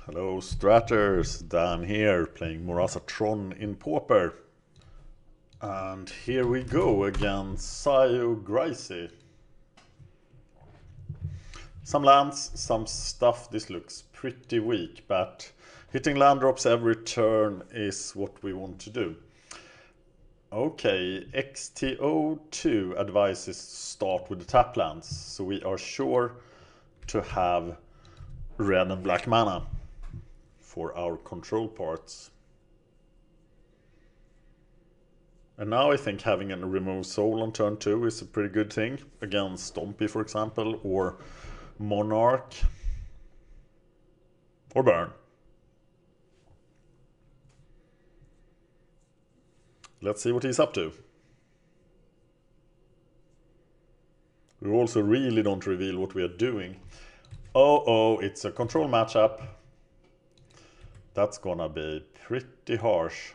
Hello Stratters, Dan here, playing Murasa Tron in Pauper. And here we go against Sayo Gracie. Some lands, some stuff. This looks pretty weak, but hitting land drops every turn is what we want to do. Okay, XTO2 advises start with the tap lands, so we are sure to have red and black mana for our control parts. And now I think having a remove soul on turn 2 is a pretty good thing against Stompy, for example, or Monarch, or Burn. Let's see what he's up to. We also really don't reveal what we are doing. Oh, it's a control matchup. That's gonna be pretty harsh.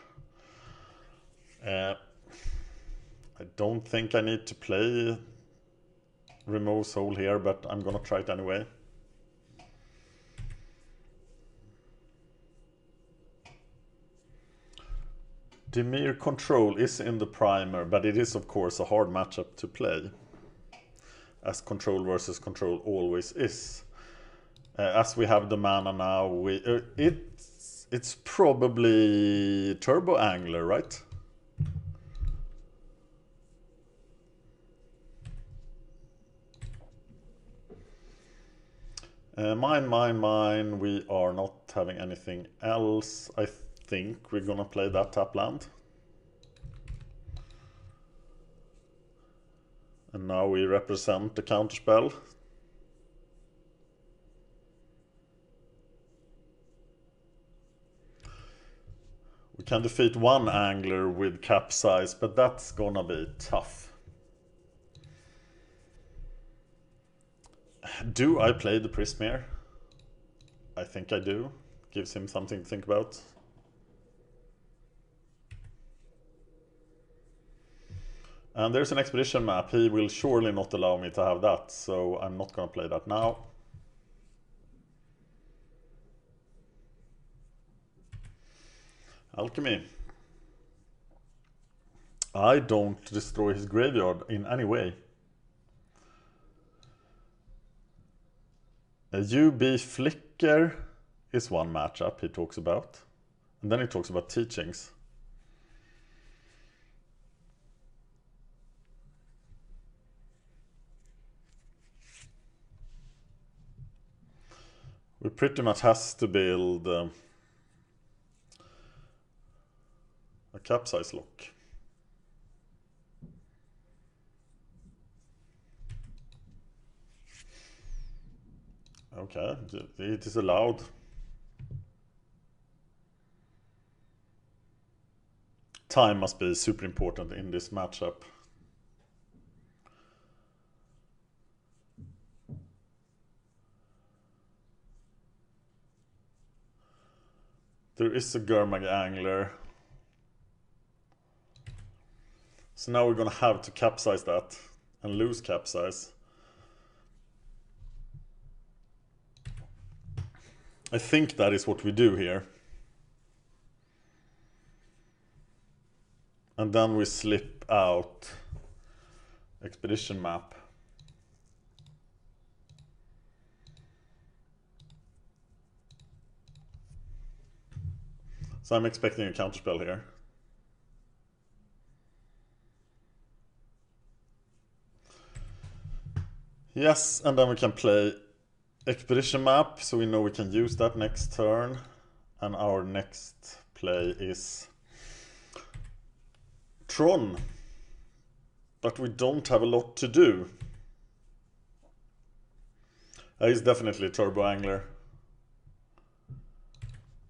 I don't think I need to play Remove Soul here, but I'm gonna try it anyway. Dimir Control is in the primer, but it is of course a hard matchup to play, as control versus control always is. As we have the mana now, it's probably Turbo Angler, right? Mine. We are not having anything else. I think we're gonna play that tap land. And now we represent the counterspell. We can defeat one angler with capsize, but that's gonna be tough. Do I play the Prismere? I think I do. Gives him something to think about. And there's an expedition map. He will surely not allow me to have that, so I'm not gonna play that now. Alchemy. I don't destroy his graveyard in any way. A UB Flicker is one matchup he talks about. And then he talks about teachings. We pretty much has to build a capsize lock. Okay, it is allowed. Time must be super important in this matchup. There is a Gurmag Angler. So now we're gonna have to capsize that and lose capsize. I think that is what we do here. And then we slip out expedition map. So I'm expecting a counterspell here. Yes, and then we can play expedition map, so we know we can use that next turn. And our next play is Tron. But we don't have a lot to do. He's definitely a Turbo Angler.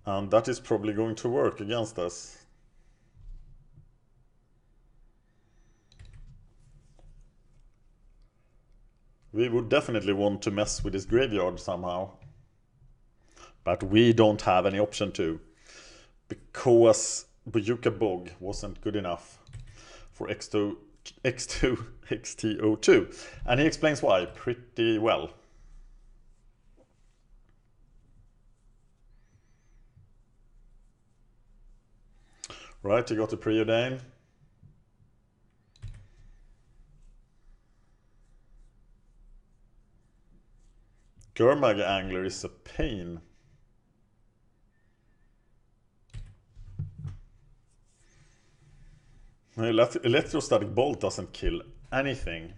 And that is probably going to work against us. We would definitely want to mess with his graveyard somehow. But we don't have any option to. Because Boyuka Bog wasn't good enough for XTO2. And he explains why pretty well. Right, you got the preordain. Gurmag Angler is a pain. Electrostatic Bolt doesn't kill anything.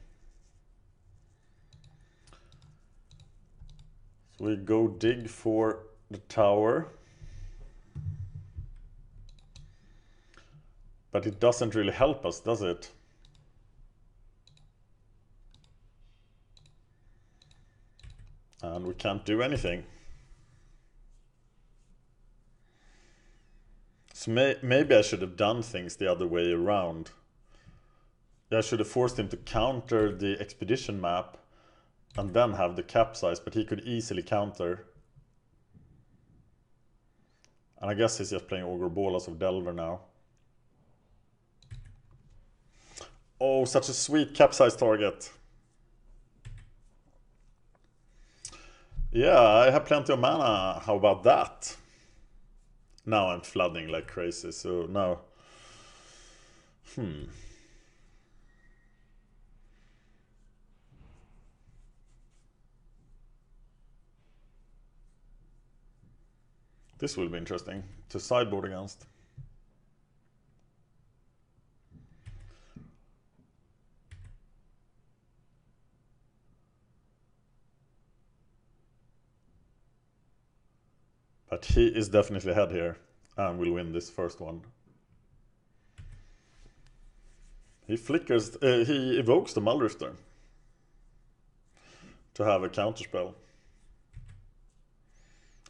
So we go dig for the tower. But it doesn't really help us, does it? And we can't do anything. So maybe I should have done things the other way around. I should have forced him to counter the expedition map and then have the capsize, but he could easily counter. And I guess he's just playing Ogre Bolas of Delver now. Oh, such a sweet capsize target. Yeah, I have plenty of mana. How about that? Now I'm flooding like crazy, so now... This will be interesting to sideboard against. But he is definitely ahead here and will win this first one. He flickers, he evokes the Muldrifter to have a counterspell.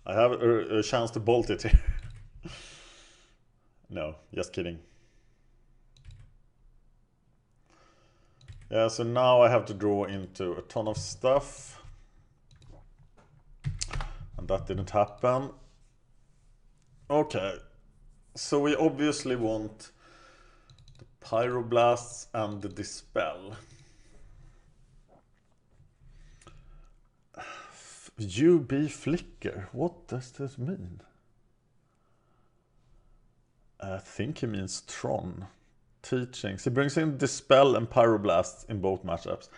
I have a chance to bolt it here. No, just kidding. Yeah, so now I have to draw into a ton of stuff. And that didn't happen. Okay, so we obviously want the Pyroblasts and the Dispel. UB Flicker, what does this mean? I think he means Tron. Teachings. He brings in Dispel and Pyroblasts in both matchups.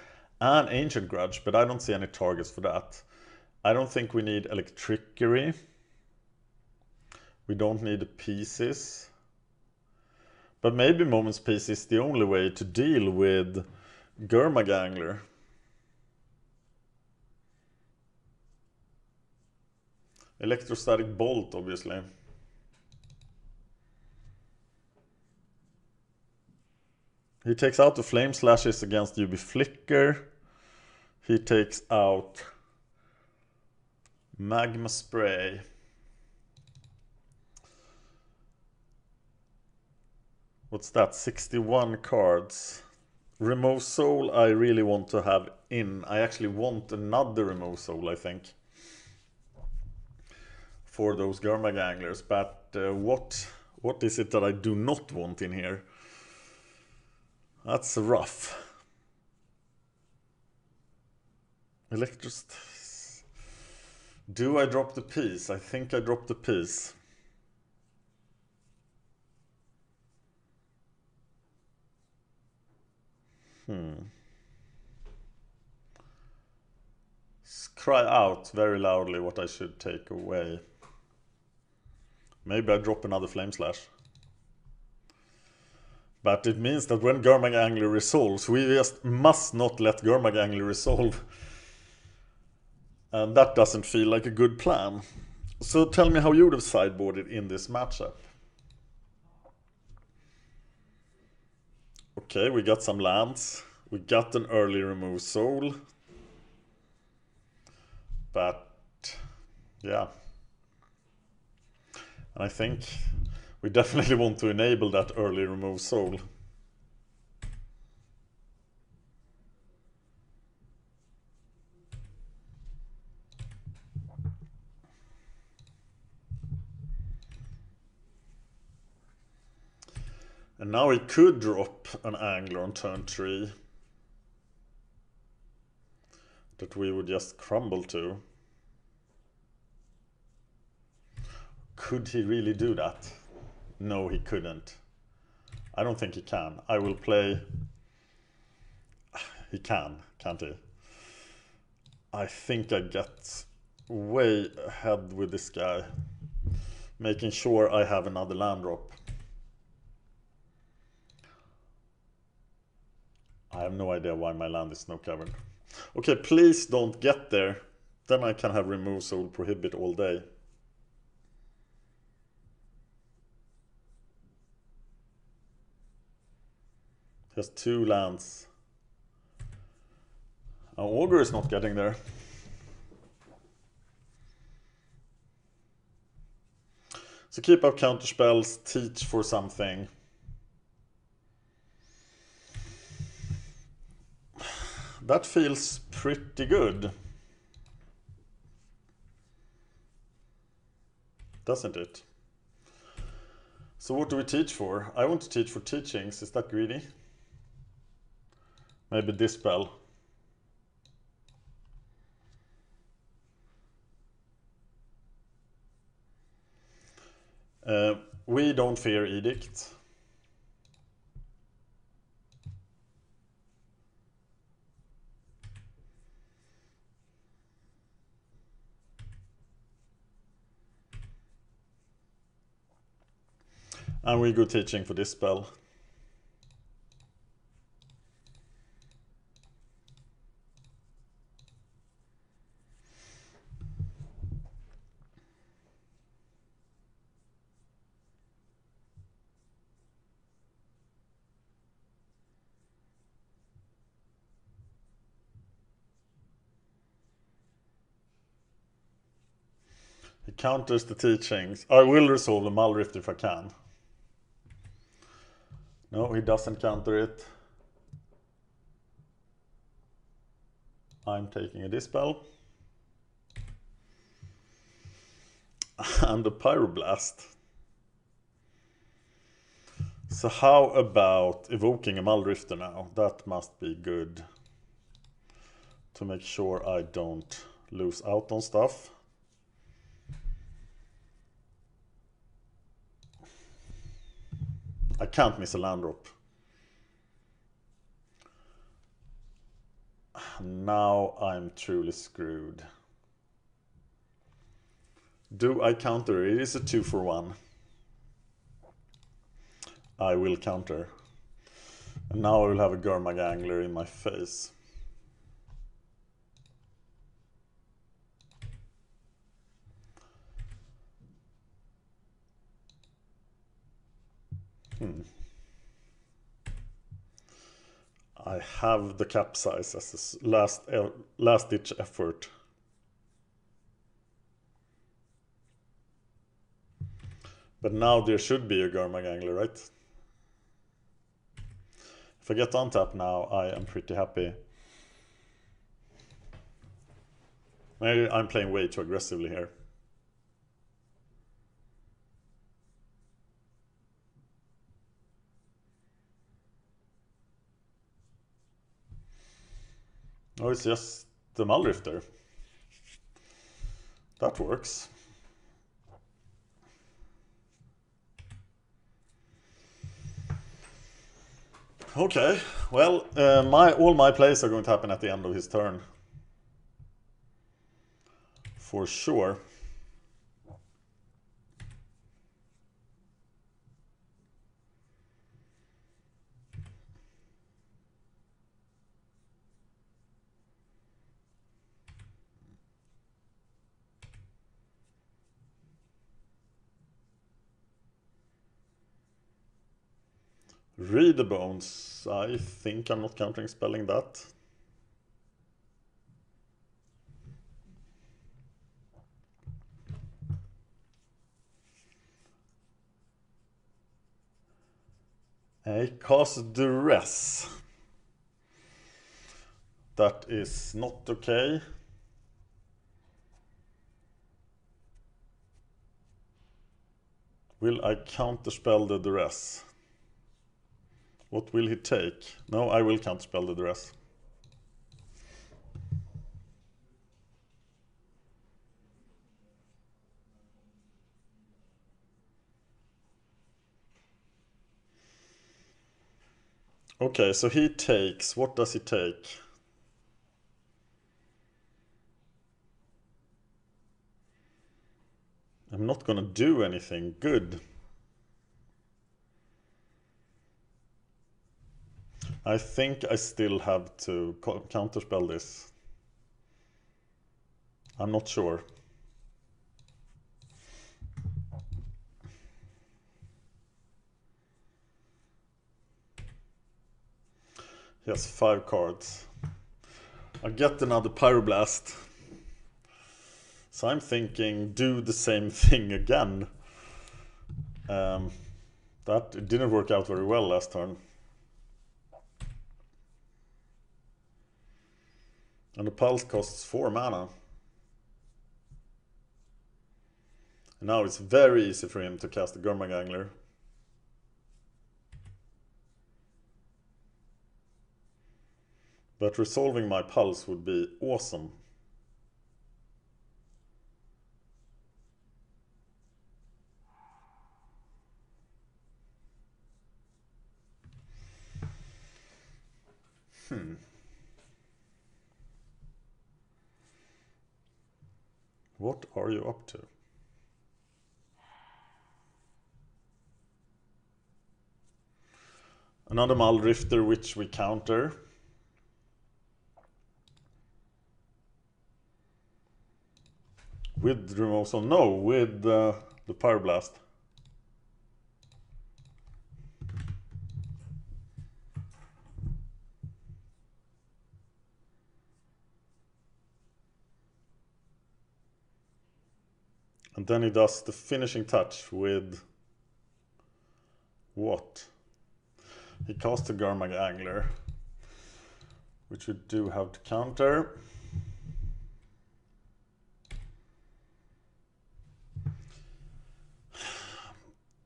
And Ancient Grudge, but I don't see any targets for that. I don't think we need Electrickery. We don't need the pieces. But maybe Moment's Piece is the only way to deal with Gurmag Angler. Electrostatic Bolt, obviously. He takes out the Flame Slashes against UB Flicker. He takes out Magma Spray. What's that? 61 cards. Remove Soul I really want to have in. I actually want another Remove Soul, I think, for those Gurmag Anglers. But what is it that I do not want in here? That's rough. Do I drop the piece? I think I dropped the piece. Cry out very loudly what I should take away. Maybe I drop another Flame Slash. But it means that when Gurmag Angler resolves, we just must not let Gurmag Angler resolve. And that doesn't feel like a good plan. So tell me how you would have sideboarded in this matchup. Okay, we got some lands. We got an early Remove Soul. But, yeah. And I think we definitely want to enable that early Remove Soul. And now he could drop an Angler on turn 3 that we would just crumble to. Could he really do that? No, he couldn't. I don't think he can. I will play... He can, can't he? I think I get way ahead with this guy, making sure I have another land drop. I have no idea why my land is snow covered. Okay, please don't get there. Then I can have remove soul prohibit all day. He has 2 lands. Augur is not getting there. So keep up counter spells, teach for something. That feels pretty good. Doesn't it? So what do we teach for? I want to teach for teachings. Is that greedy? Maybe dispel. We don't fear edict. And we go teaching for this spell. He counters the teachings. I will resolve the Malrift if I can. No, he doesn't counter it. I'm taking a dispel. And a pyroblast. So how about evoking a Malrifter now? That must be good. To make sure I don't lose out on stuff. I can't miss a land drop. Now I'm truly screwed. Do I counter? It is a 2-for-1. I will counter. And now I will have a Gurmag Angler in my face. I have the capsize as a last ditch effort. But now there should be a Gurmag Angler, right? If I get on tap now, I am pretty happy. Maybe I'm playing way too aggressively here. Oh, it's just the Malrifter. That works. Okay, well, all my plays are going to happen at the end of his turn. For sure. Read the bones. I think I'm not countering spelling that. I cast duress. That is not okay. Will I counterspell the duress? What will he take? No, I will counterspell the duress. Okay, so he takes. What does he take? I'm not gonna do anything good. I think I still have to counterspell this. I'm not sure. He has 5 cards. I get another Pyroblast. So I'm thinking, do the same thing again. That it didn't work out very well last turn. And the pulse costs 4 mana. And now it's very easy for him to cast the Gurmag Angler. But resolving my pulse would be awesome. What are you up to? Another Muldrifter, which we counter. With removal, no, with the Pyroblast. And then he does the finishing touch with what? He casts a Gurmag Angler, which we do have to counter.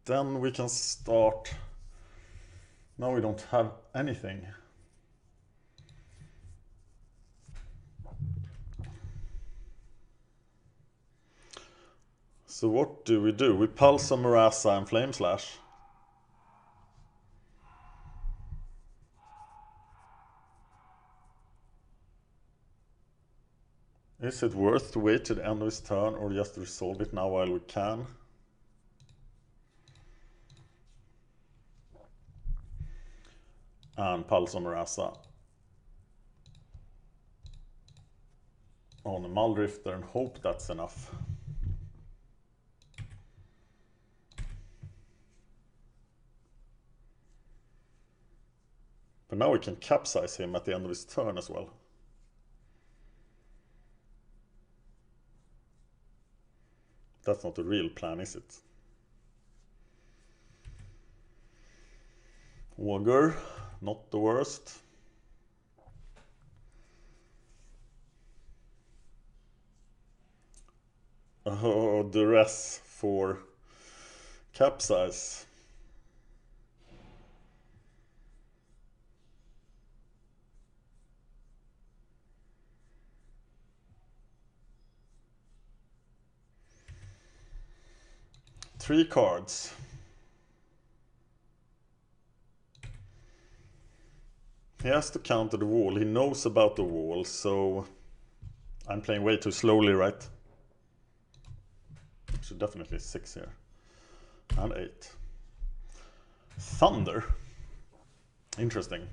Then we can start. Now we don't have anything. So what do? We Pulse on Murasa and Flame Slash. Is it worth to wait to the end of his turn or just resolve it now while we can? And Pulse on Murasa on a Muldrifter and hope that's enough. But now we can capsize him at the end of his turn as well. That's not the real plan, is it? Augur, not the worst. Oh, duress for capsize. Three cards. He has to counter the wall. He knows about the wall, so I'm playing way too slowly, right? So definitely 6 here. And 8. Thunder. Interesting.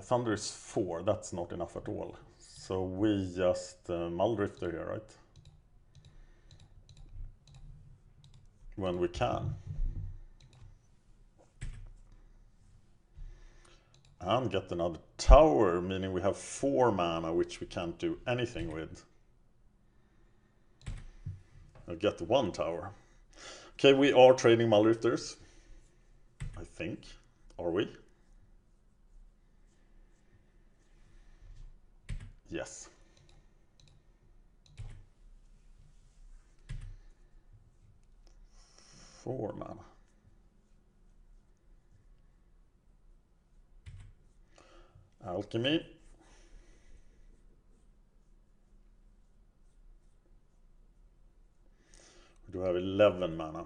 Thunder is 4. That's not enough at all. So we just Muldrifter here, right? When we can. And get another tower, meaning we have 4 mana, which we can't do anything with. I'll get 1 tower. Okay, we are trading Muldrifters. I think. Are we? Yes. Four mana. Alchemy. We do have 11 mana.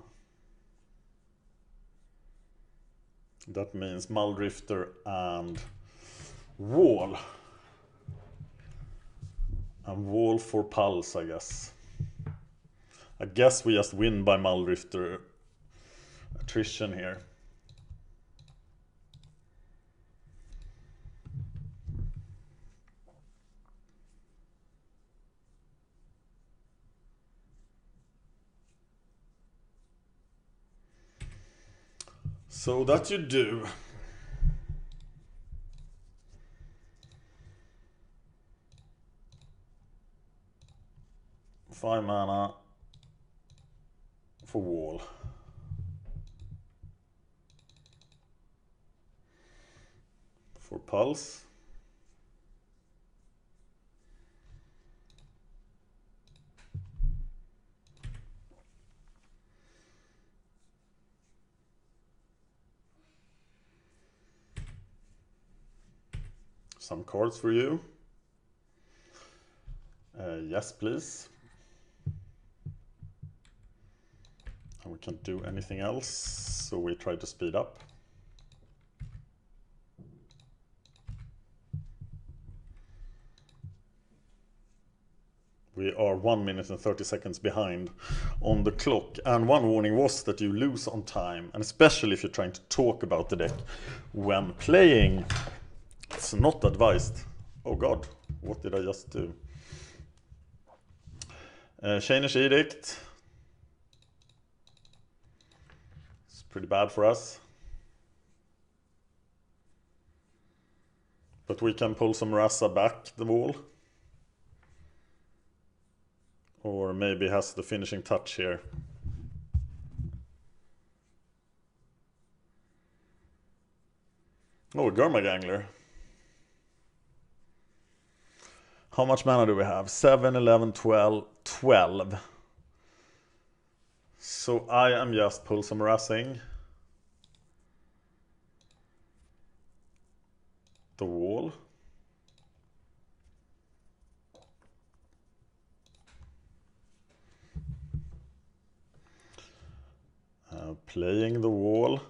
That means Muldrifter and Wall. And Wall for Pulse, I guess. I guess we just win by Muldrifter attrition here. So that you do. 5 mana for Wall. For Pulse. Some cards for you. Yes, please. And we can't do anything else, so we try to speed up. We are 1 minute and 30 seconds behind on the clock. And one warning was that you lose on time, and especially if you're trying to talk about the deck when playing. It's not advised. Oh god, what did I just do? Chainer's Edict. It's pretty bad for us. But we can pull some Murasa back the wall. Or maybe has the finishing touch here. Oh, a Gurmagangler. How much mana do we have? 7, 11, 12, 12. So I am just pull some Murasing. The wall. Playing the wall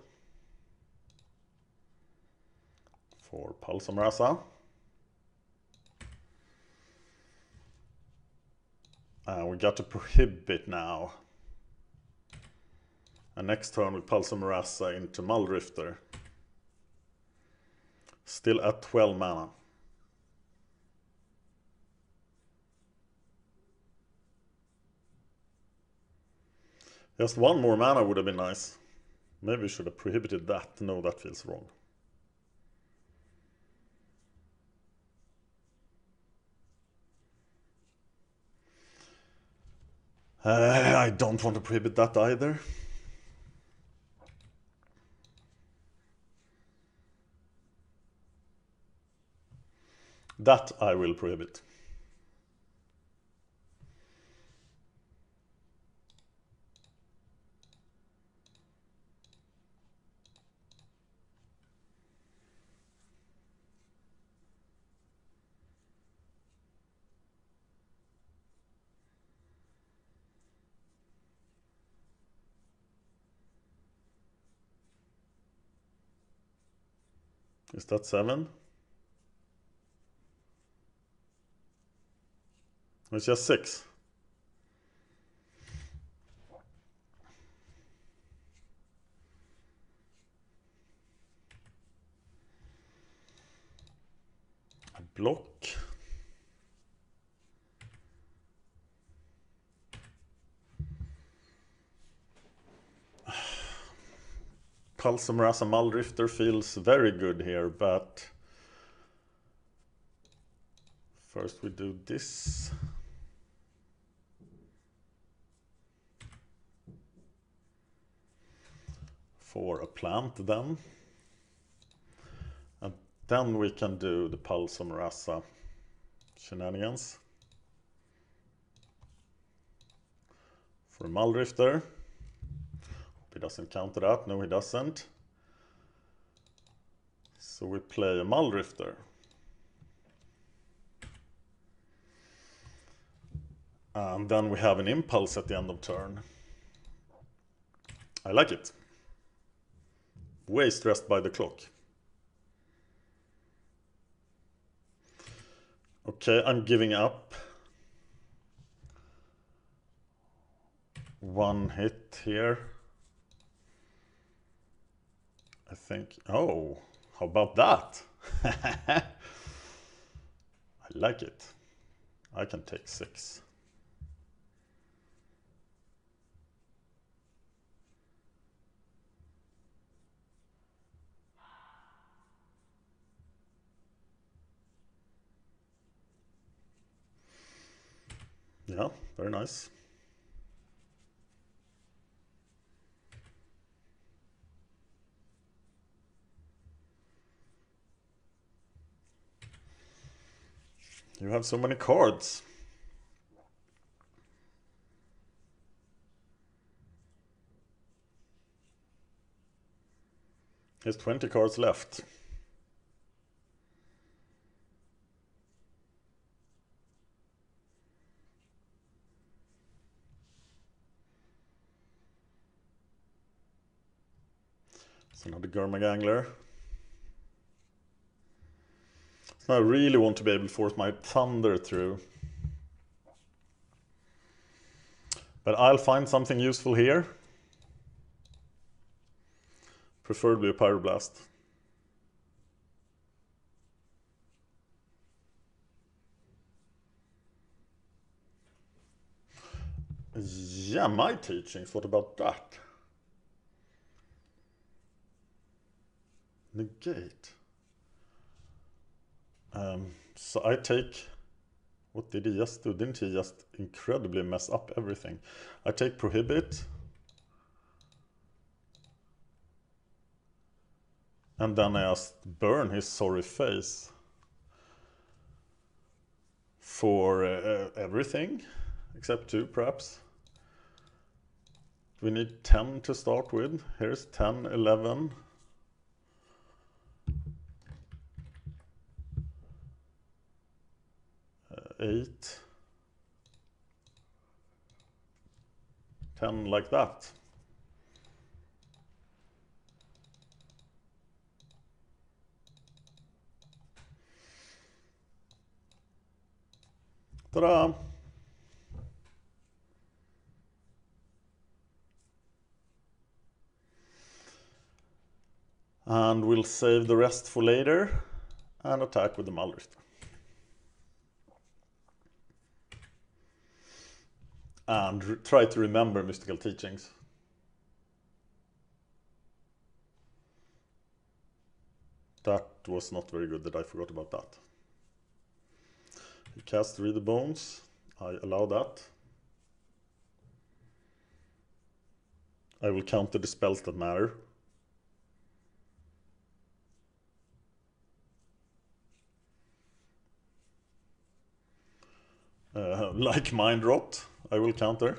for Pauper Murasa. We got to prohibit now. And next turn with Pauper Murasa into Muldrifter. Still at 12 mana. Just one more mana would have been nice. Maybe we should have prohibited that. No, that feels wrong. I don't want to prohibit that either. That I will prohibit. Is that 7? It's just 6. A block. Pauper Murasa Muldrifter feels very good here, but first we do this. For a plant then. And then we can do the Pauper Murasa shenanigans. For a Muldrifter. He doesn't counter that. No, he doesn't. So we play a Muldrifter. And then we have an impulse at the end of turn. I like it. way stressed by the clock. Okay, I'm giving up. One hit here. I think, oh, how about that? I like it. I can take 6. Yeah, very nice. You have so many cards. There's 20 cards left. It's another Gurmagangler. So I really want to be able to force my Thunder through. But I'll find something useful here. Preferably a Pyroblast. Yeah, my teachings, what about that? Negate. So I take... What did he just do? Didn't he just incredibly mess up everything? I take Prohibit. And then I just burn his sorry face. For everything. Except 2, perhaps. We need 10 to start with. Here's 10, 11. 8. 10 like that. Ta-da! And we'll save the rest for later and attack with the Malrifter. And try to remember mystical teachings. That was not very good that I forgot about that. He cast Read the Bones. I allow that. I will counter the spells that matter. Like Mind Rot, I will counter.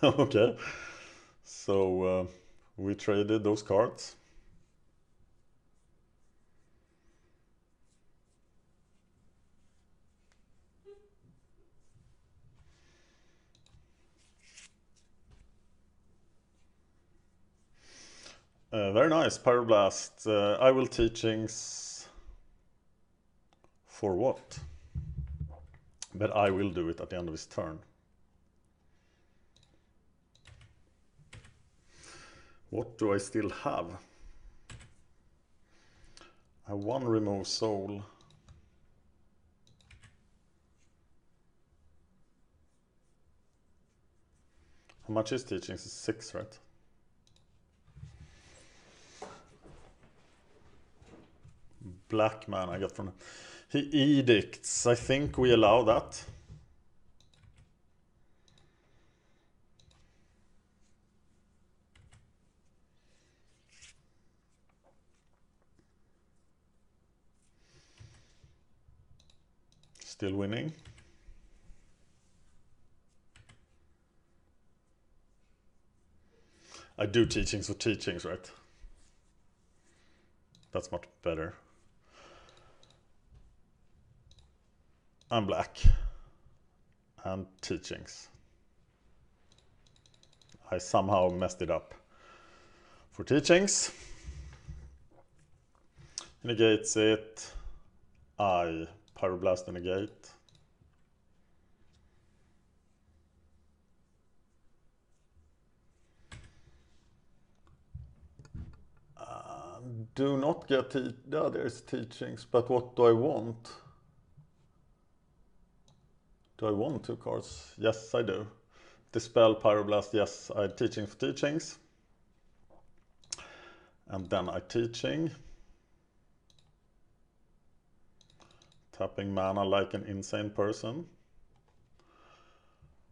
Okay, so we traded those cards. Very nice, Pyroblast. I will teachings for what? But I will do it at the end of his turn. What do I still have? I have 1 remove soul. How much is teachings? It's 6, right? Black man I got from... He edicts. I think we allow that. Still winning. I do teachings for teachings, right? That's much better. I'm black. and teachings. I somehow messed it up. For teachings, he negates it. I pyroblast the negate. Do not get there's teachings, but what do I want? Do I want 2 cards? Yes, I do. Dispel, pyroblast, yes, I teaching for teachings. And then I teaching. Tapping mana like an insane person.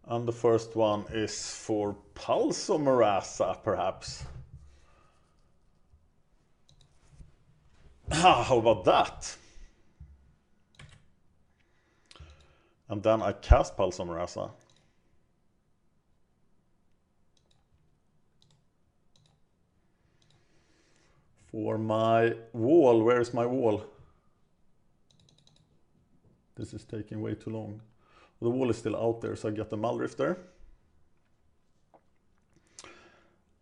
And the first one is for Pauper Murasa, perhaps. How about that? And then I cast Pauper Murasa. For my wall, where's my wall? This is taking way too long. The wall is still out there, so I get the Muldrifter.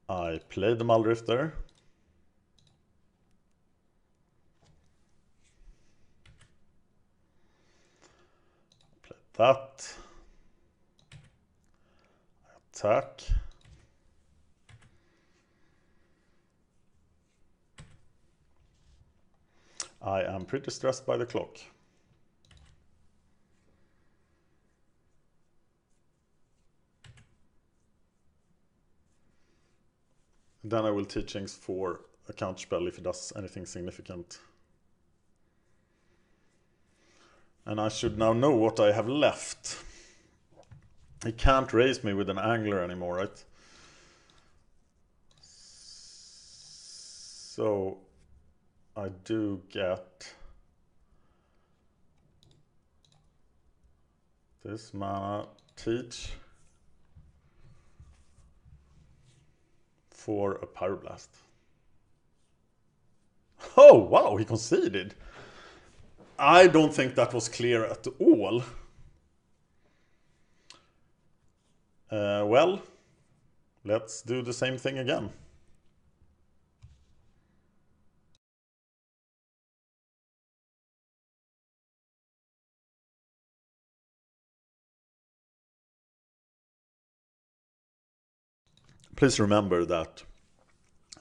I play the Muldrifter. Play that. I attack. I am pretty stressed by the clock. Then I will teachings for a counterspell if it does anything significant. And I should now know what I have left. He can't raise me with an angler anymore, right? So I do get this mana teach for a pyroblast. Oh wow, he conceded. I don't think that was clear at all. Well, let's do the same thing again. Please remember that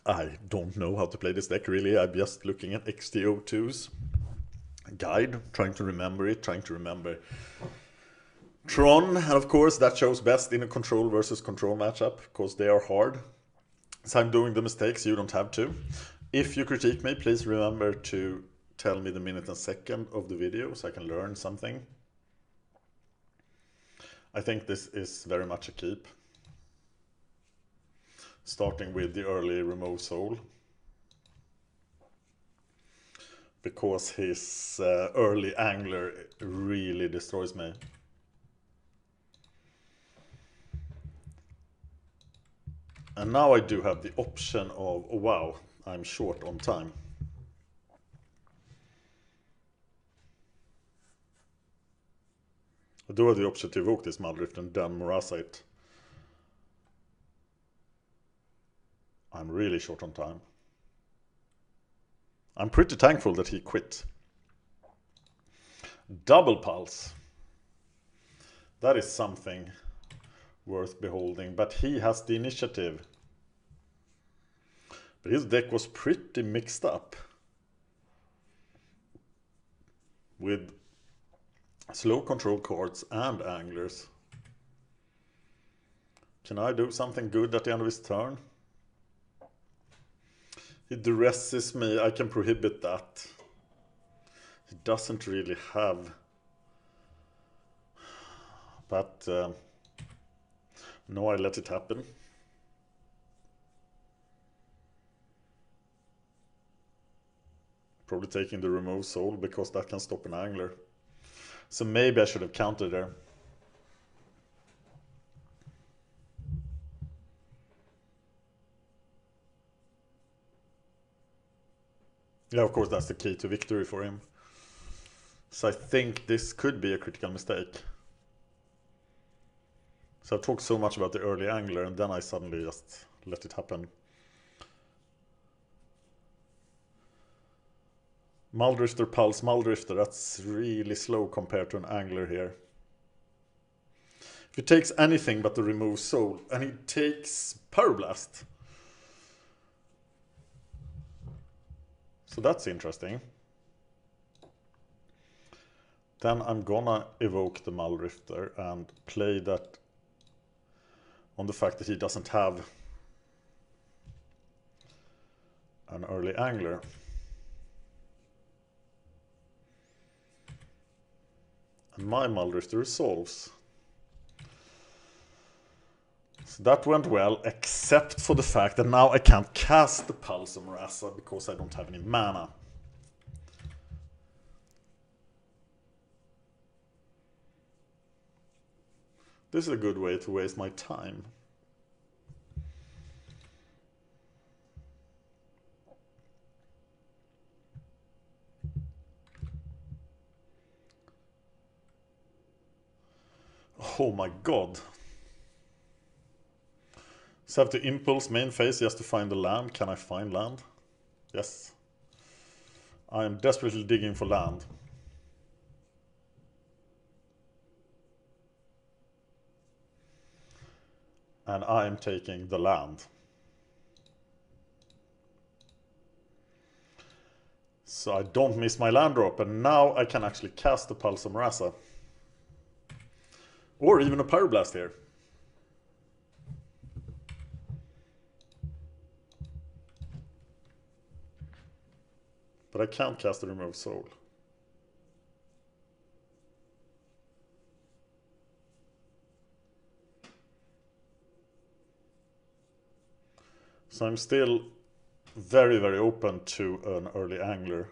I don't know how to play this deck really. I'm just looking at XTO2's guide, trying to remember it, trying to remember Tron, and of course that shows best in a control versus control matchup, because they are hard. So I'm doing the mistakes, you don't have to. If you critique me, please remember to tell me the minute and second of the video so I can learn something. I think this is very much a keep. Starting with the early remove soul. Because his early angler really destroys me. And now I do have the option of, oh wow, I'm short on time. I do have the option to evoke this Muldrift and then Murasa it. I'm really short on time. I'm pretty thankful that he quit. Double pulse. That is something worth beholding, but he has the initiative. But his deck was pretty mixed up. With slow control cards and anglers. Can I do something good at the end of his turn? He duresses me, I can prohibit that. He doesn't really have. But no, I let it happen. Probably taking the remove soul because that can stop an angler. So maybe I should have countered there. Yeah, of course, that's the key to victory for him. So I think this could be a critical mistake. So I've talked so much about the early angler, and then I suddenly just let it happen. Muldrifter, Pulse, Muldrifter, that's really slow compared to an angler here. If he takes anything but the remove soul, and he takes Pyroblast. So that's interesting. Then I'm gonna evoke the Muldrifter and play that on the fact that he doesn't have an early angler. And my Muldrifter resolves. So that went well, except for the fact that now I can't cast the Pauper Murasa because I don't have any mana. This is a good way to waste my time. Oh my god. So I have to impulse main phase just to find the land. Can I find land? Yes. I am desperately digging for land. And I am taking the land. So I don't miss my land drop, and now I can actually cast the Pauper Murasa. Or even a Pyroblast here. But I can't cast the remove soul. So I'm still very, very open to an early angler.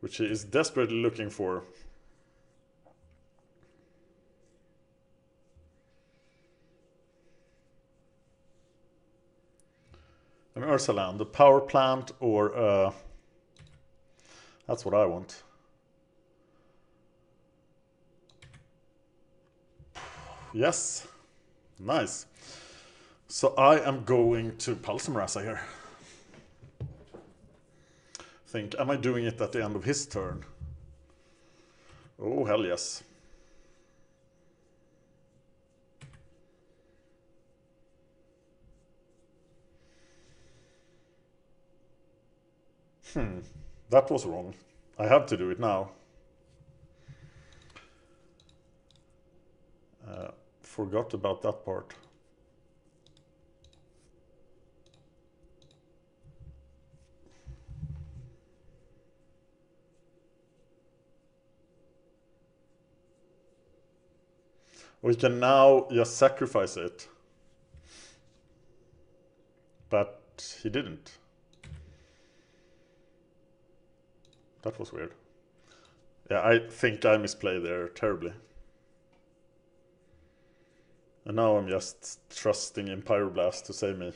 Which he is desperately looking for. An Ursaland, the power plant, or that's what I want. Yes, nice. So I am going to Pauper Murasa here. Think, am I doing it at the end of his turn? Oh, hell yes. That was wrong. I have to do it now. Forgot about that part. We can now just sacrifice it. But he didn't. That was weird. Yeah, I think I misplayed there terribly. And now I'm just trusting in Pyroblast to save me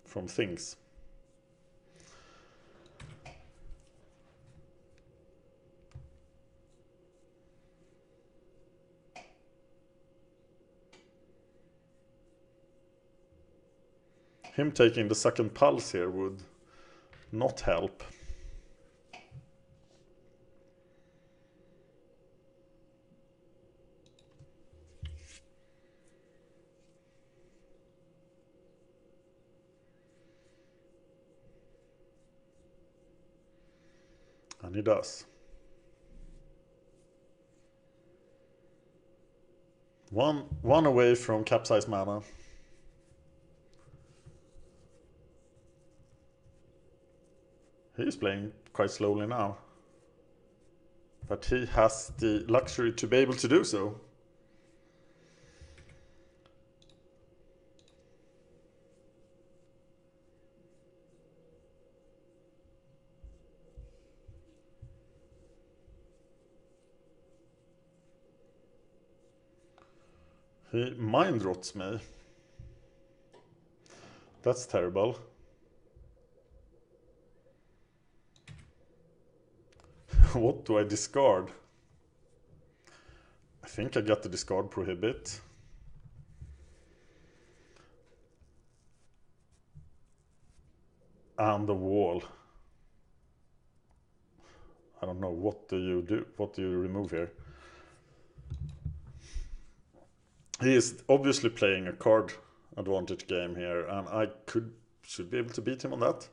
from things. Him taking the second pulse here would not help. And he does. One away from capsize mana. He's playing quite slowly now. But he has the luxury to be able to do so. He mind rots me. That's terrible. What do I discard? I think I got the discard prohibit. And the wall. I don't know, what do you do? What do you remove here? He is obviously playing a card advantage game here, and I should be able to beat him on that.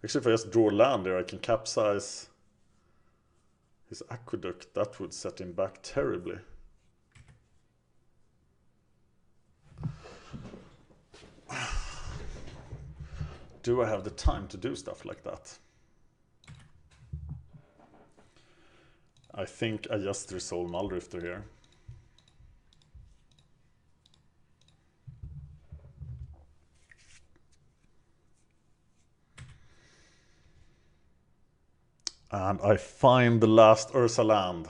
Actually, if I just draw land there, I can capsize his aqueduct. That would set him back terribly. Do I have the time to do stuff like that? I think I just resolve Muldrifter here. And I find the last Ursa land.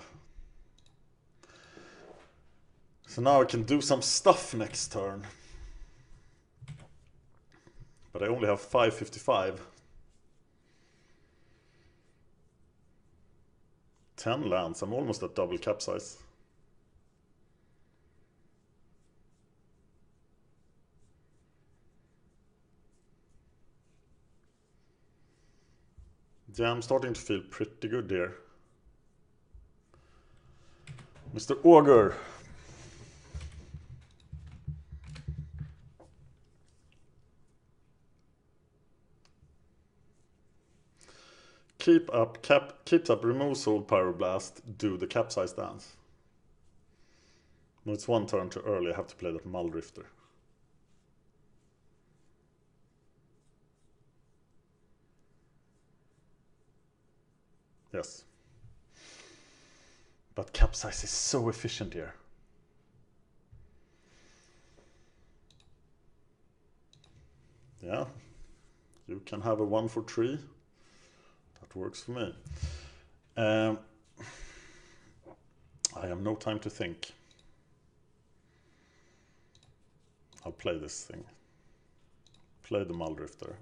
So now I can do some stuff next turn. But I only have 555. 10 lands, I'm almost at double capsize. Yeah, I'm starting to feel pretty good here. Mr. Augur. Keeps up, remove Soul Pyroblast, do the capsize dance. No, it's one turn too early, I have to play that Muldrifter. Yes. But capsize is so efficient here. Yeah. You can have a 1 for 3. That works for me. I have no time to think. I'll play this thing. Play the Muldrifter.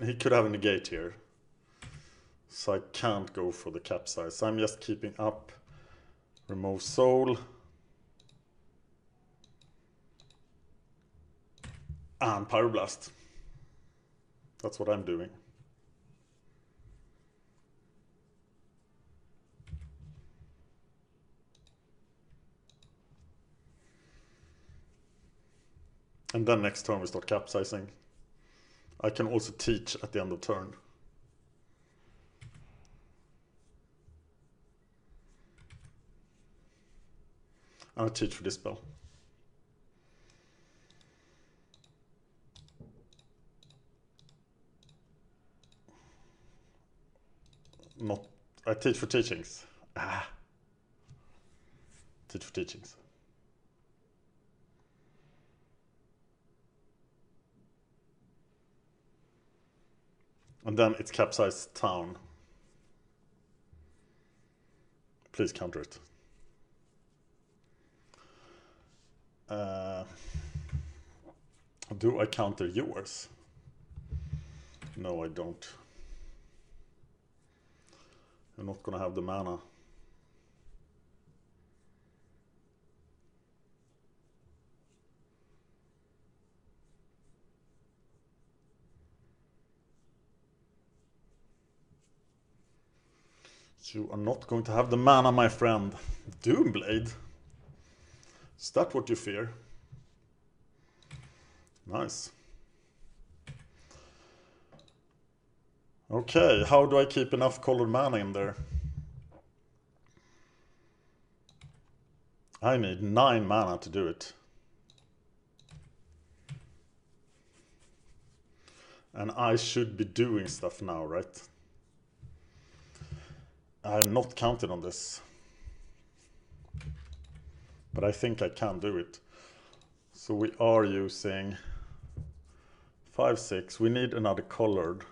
He could have a negate here. So I can't go for the capsize. I'm just keeping up. Remove soul. And Pyroblast. That's what I'm doing. And then next turn we start capsizing. I can also teach at the end of turn. And I teach for this spell. I teach for teachings. Teach for teachings. And then it's capsize town. Please counter it. Do I counter yours? No, I don't. You're not gonna have the mana. You are not going to have the mana, my friend. Doomblade? Is that what you fear? Nice. Okay, how do I keep enough colored mana in there? I need 9 mana to do it. And I should be doing stuff now, right? I have not counted on this. But I think I can do it. So we are using 5, 6. We need another colored.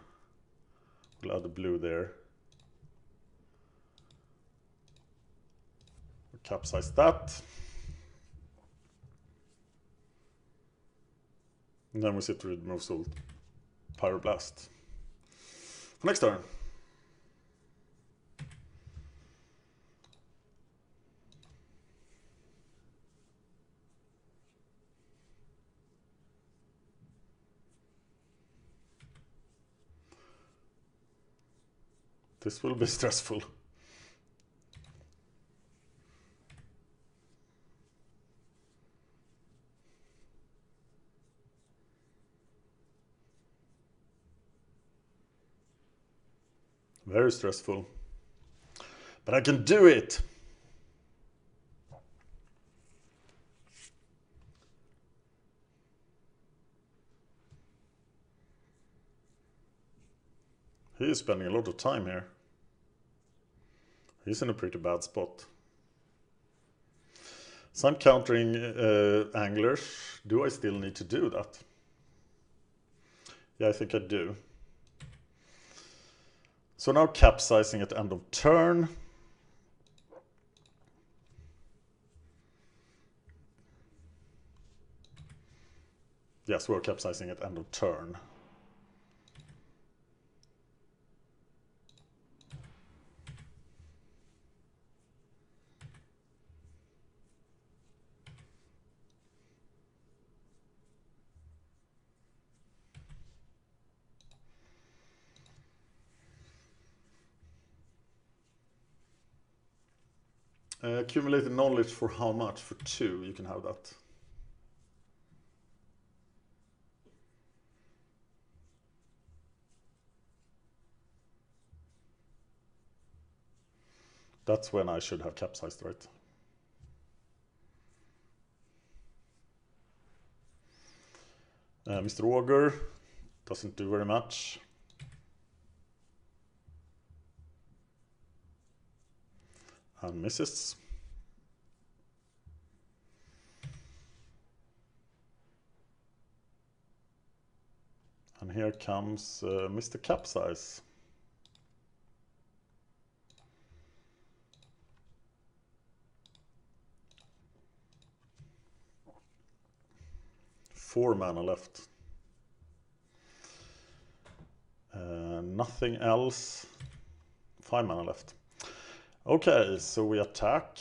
We'll add the blue there. We'll capsize that. And then we sit to remove soul Pyroblast. For next turn. This will be stressful. Very stressful. But I can do it! He is spending a lot of time here. He's in a pretty bad spot. So I'm countering anglers. Do I still need to do that? Yeah, I think I do. So now capsizing at the end of turn. Yes, we're capsizing at end of turn. Accumulated knowledge for how much? For 2, you can have that. That's when I should have capsized, right? Mr. Auger doesn't do very much. And misses. And here comes Mr. Capsize. Four mana left. Nothing else. 5 mana left. Okay, so we attack.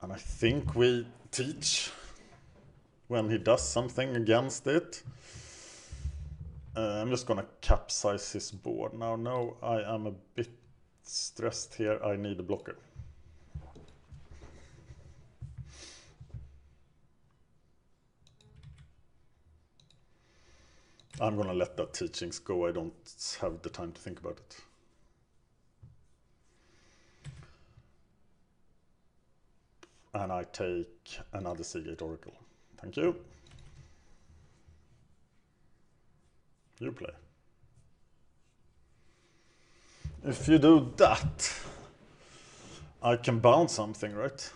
And I think we teach when he does something against it. I'm just gonna capsize his board now. No, I am a bit stressed here. I need a blocker. I'm gonna let that teachings go. I don't have the time to think about it. And I take another Seagate Oracle. Thank you. You play. If you do that, I can bounce something, right?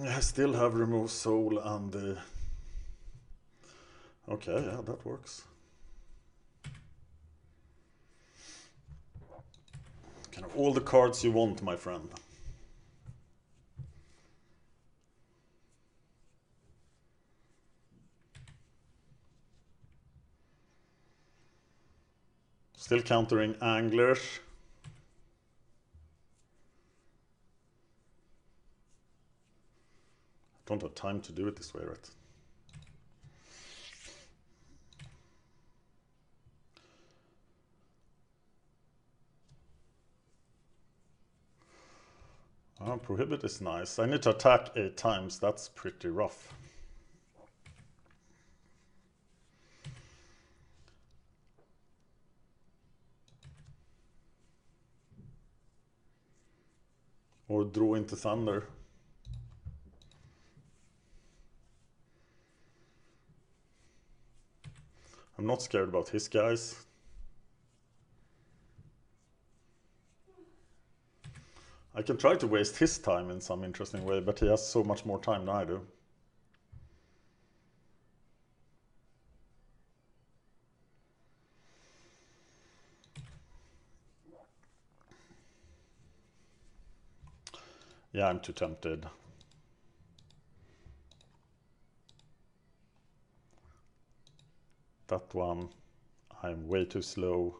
I still have remove soul and okay, yeah, that works. Kind of all the cards you want, my friend. Still countering anglers. Don't have time to do it this way, right? Oh, prohibit is nice. I need to attack 8 times. That's pretty rough. Or draw into thunder. I'm not scared about his guys. I can try to waste his time in some interesting way, but he has so much more time than I do. Yeah, I'm too tempted. That one, I'm way too slow.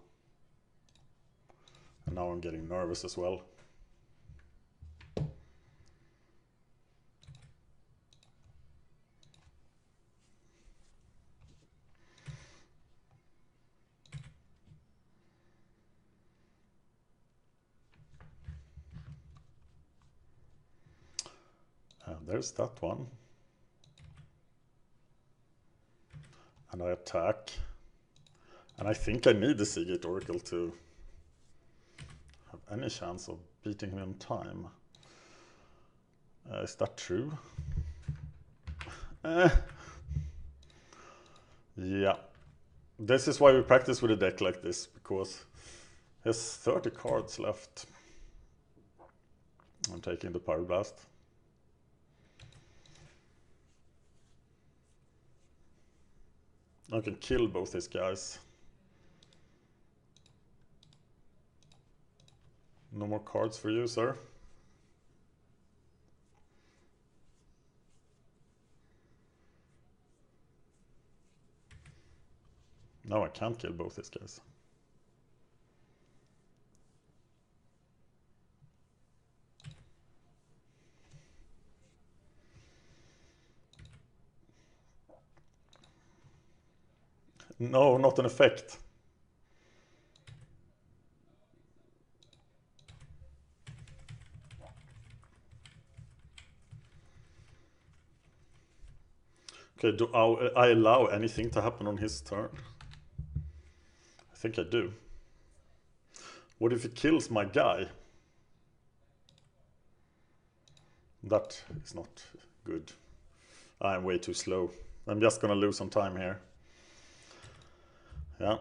And now I'm getting nervous as well. And there's that one. And I attack. And I think I need the Seagate Oracle to have any chance of beating him in time. Is that true? Yeah. This is why we practice with a deck like this, because he has 30 cards left. I'm taking the Pyroblast. I can kill both these guys. No more cards for you, sir. No, I can't kill both these guys. No, not an effect. Okay, do I allow anything to happen on his turn? I think I do. What if he kills my guy? That is not good. I'm way too slow. I'm just gonna lose some time here. Yeah.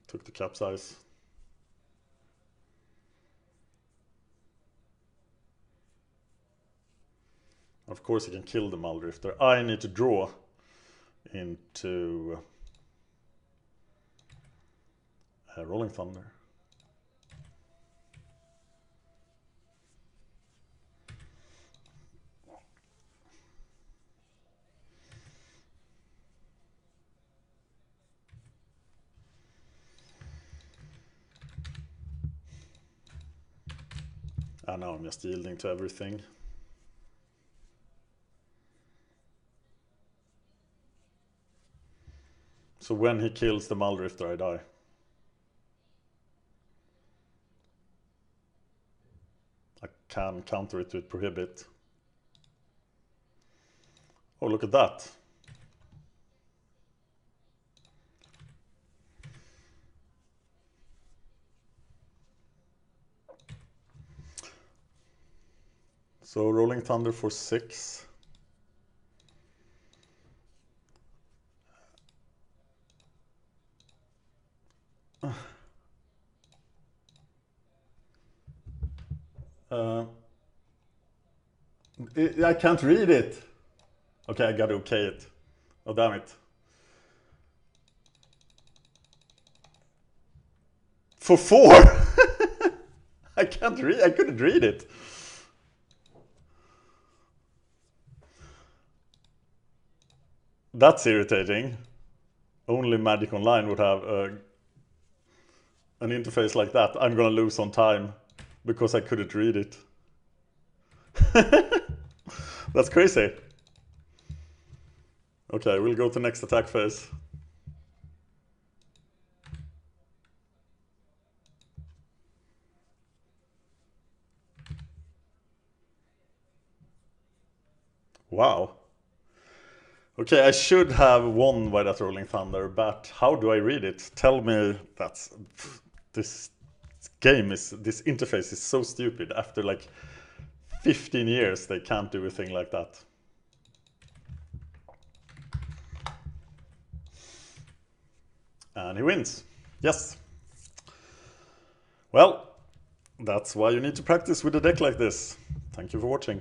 Took the capsize. Of course he can kill the Muldrifter. I need to draw into Rolling Thunder. And now I'm just yielding to everything. So when he kills the Muldrifter, I die. I can counter it with Prohibit. Oh, look at that. So Rolling Thunder for 6. I can't read it. Okay, I gotta okay it. Oh, damn it. For 4? I can't read. I couldn't read it. That's irritating. Only Magic Online would have an interface like that. I'm gonna lose on time because I couldn't read it. That's crazy. Okay, we'll go to next attack phase. Wow. Okay, I should have won by that Rolling Thunder, but how do I read it? Tell me this game is, this interface is so stupid after like 15 years they can't do a thing like that. And he wins. Yes. Well, that's why you need to practice with a deck like this. Thank you for watching.